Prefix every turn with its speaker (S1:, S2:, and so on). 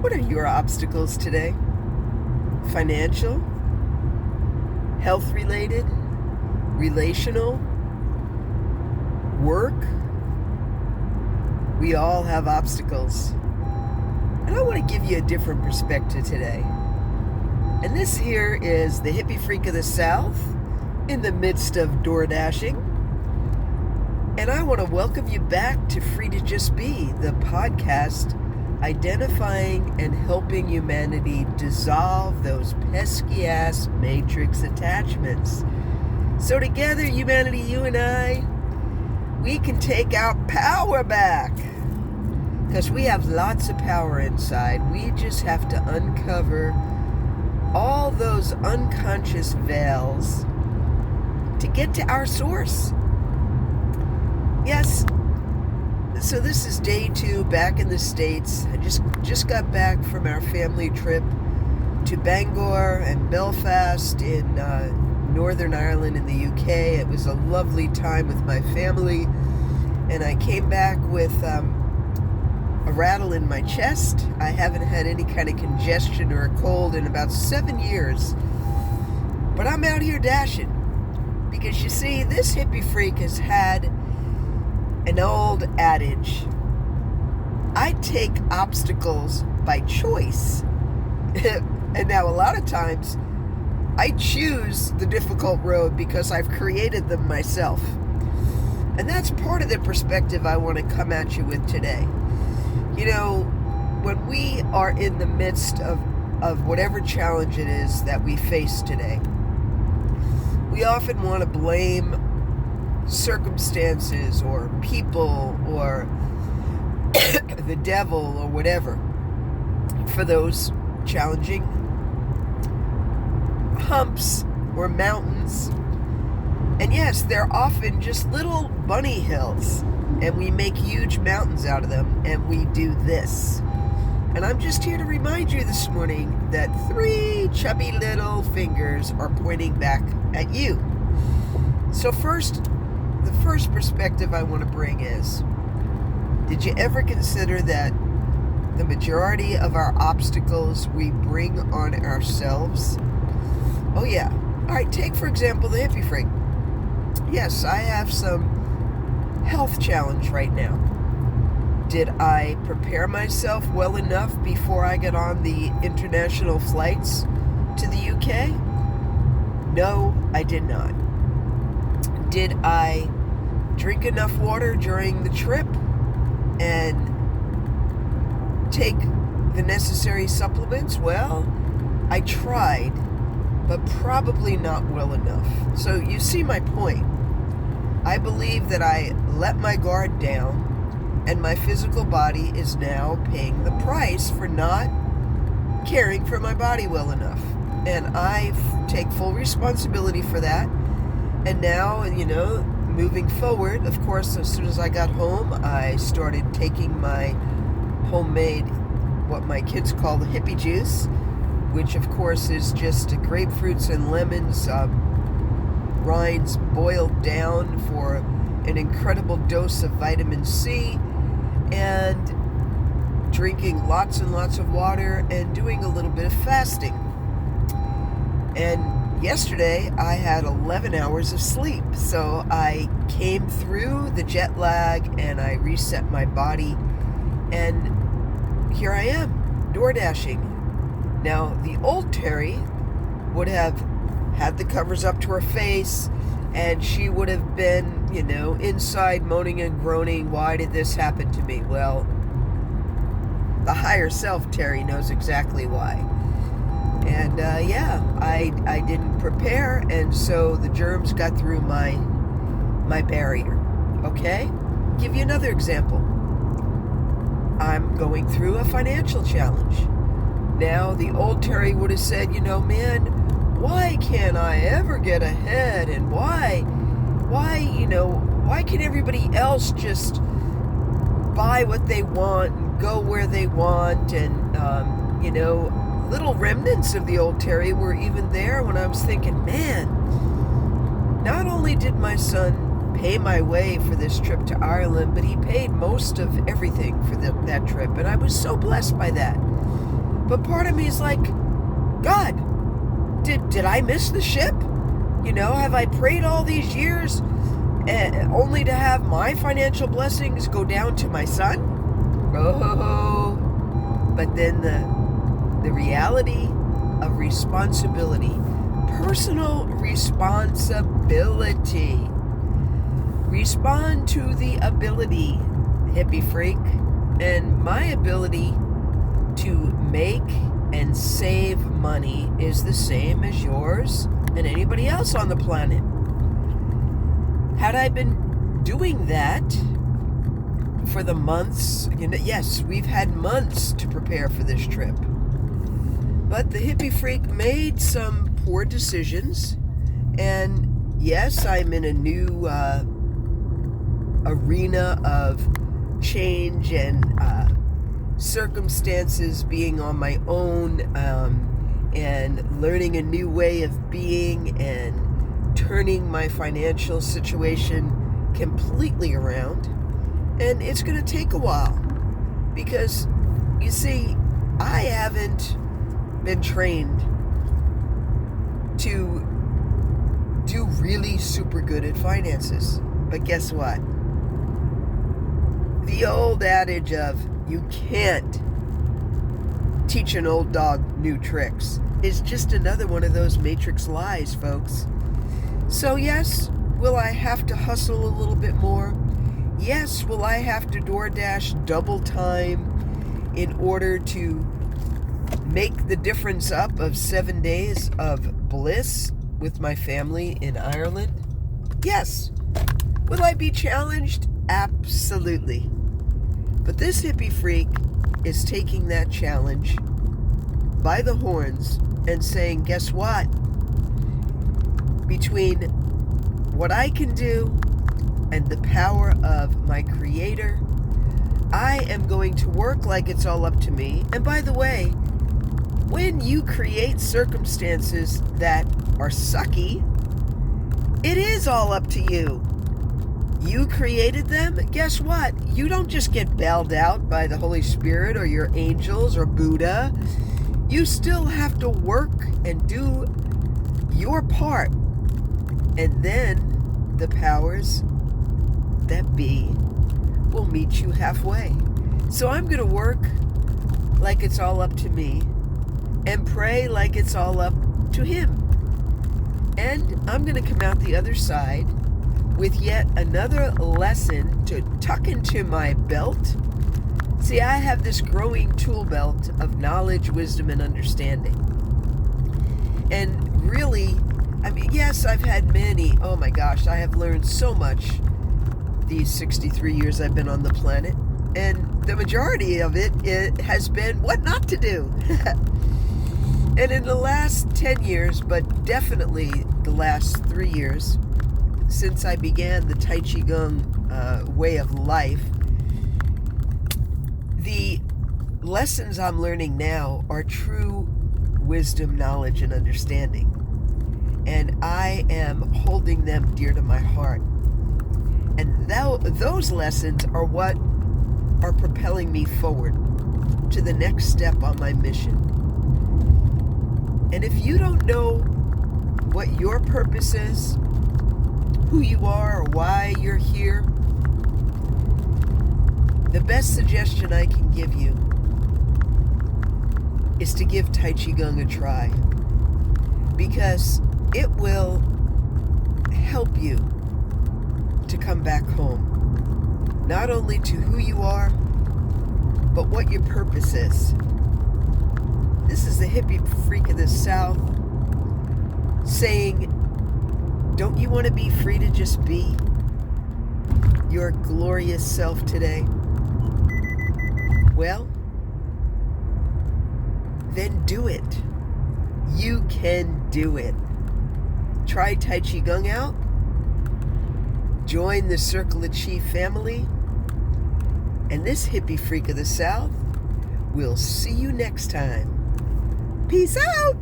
S1: What are your obstacles today? Financial, health related, relational, work? We all have obstacles. And I want to give you a different perspective today. And this here is the hippie freak of the South in the midst of door dashing. And I want to welcome you back to Free to Just Be, the podcast identifying and helping humanity dissolve those pesky-ass matrix attachments. So together, humanity, you and I, we can take our power back. Because we have lots of power inside. We just have to uncover all those unconscious veils to get to our source. Yes. So this is day 2 back in the States. I just got back from our family trip to Bangor and Belfast in Northern Ireland in the UK. It was a lovely time with my family. And I came back with a rattle in my chest. I haven't had any kind of congestion or a cold in about 7 years. But I'm out here dashing. Because you see, this hippie freak has had an old adage. I take obstacles by choice. And now a lot of times I choose the difficult road because I've created them myself. And that's part of the perspective I want to come at you with today. You know, when we are in the midst of whatever challenge it is that we face today, we often want to blame circumstances or people or the devil or whatever for those challenging humps or mountains. And yes, they're often just little bunny hills, and we make huge mountains out of them, and we do this. And I'm just here to remind you this morning that 3 chubby little fingers are pointing back at you. So the first perspective I want to bring is, did you ever consider that the majority of our obstacles we bring on ourselves? Oh yeah. All right, take for example the hippie freak. Yes, I have some health challenge right now. Did I prepare myself well enough before I got on the international flights to the UK? No, I did not. Did I drink enough water during the trip and take the necessary supplements? Well, I tried, but probably not well enough. So you see my point. I believe that I let my guard down, and my physical body is now paying the price for not caring for my body well enough. And I take full responsibility for that. And now, you know, moving forward, of course, as soon as I got home, I started taking my homemade, what my kids call the hippie juice, which of course is just grapefruits and lemons, rinds boiled down for an incredible dose of vitamin C, and drinking lots and lots of water and doing a little bit of fasting. And yesterday I had 11 hours of sleep, so I came through the jet lag and I reset my body, and here I am, door dashing. Now, the old Terry would have had the covers up to her face, and she would have been, you know, inside moaning and groaning, why did this happen to me? Well, the higher self, Terry, knows exactly why. And I didn't prepare, and so the germs got through my barrier. Okay? Give you another example. I'm going through a financial challenge. Now, the old Terry would have said, you know, man, why can't I ever get ahead? And why can everybody else just buy what they want and go where they want? And, little remnants of the old Terry were even there when I was thinking, man, not only did my son pay my way for this trip to Ireland, but he paid most of everything for that trip. And I was so blessed by that. But part of me is like, God, did I miss the ship? Have I prayed all these years only to have my financial blessings go down to my son? Oh, but then the reality of responsibility, personal responsibility. Respond to the ability, hippie freak, and my ability to make and save money is the same as yours and anybody else on the planet. Had I been doing that for the months, yes, we've had months to prepare for this trip. But the hippie freak made some poor decisions, and yes, I'm in a new arena of change and circumstances, being on my own, and learning a new way of being and turning my financial situation completely around. And it's going to take a while because, you see, I haven't been trained to do really super good at finances. But guess what? The old adage of you can't teach an old dog new tricks is just another one of those matrix lies, folks. So yes, will I have to hustle a little bit more? Yes, will I have to DoorDash double time in order to make the difference up of 7 days of bliss with my family in Ireland? Yes. Will I be challenged? Absolutely. But this hippie freak is taking that challenge by the horns and saying, guess what? Between what I can do and the power of my Creator, I am going to work like it's all up to me. And by the way, when you create circumstances that are sucky, it is all up to you. You created them. Guess what? You don't just get bailed out by the Holy Spirit or your angels or Buddha. You still have to work and do your part. And then the powers that be will meet you halfway. So I'm going to work like it's all up to me and pray like it's all up to Him. And I'm going to come out the other side with yet another lesson to tuck into my belt. See, I have this growing tool belt of knowledge, wisdom, and understanding. And really, yes, I've had many, oh my gosh, I have learned so much these 63 years I've been on the planet. And the majority of it has been what not to do. And in the last 10 years, but definitely the last 3 years, since I began the Tai Chi Gong way of life, the lessons I'm learning now are true wisdom, knowledge, and understanding. And I am holding them dear to my heart. And those lessons are what are propelling me forward to the next step on my mission. And if you don't know what your purpose is, who you are, or why you're here, the best suggestion I can give you is to give Tai Chi Gong a try, because it will help you to come back home, not only to who you are, but what your purpose is. This is the hippie freak of the South saying, don't you want to be free to just be your glorious self today? Well, then do it. You can do it. Try Tai Chi Gong out. Join the Circle of Chi family. And this hippie freak of the South will see you next time. Peace out.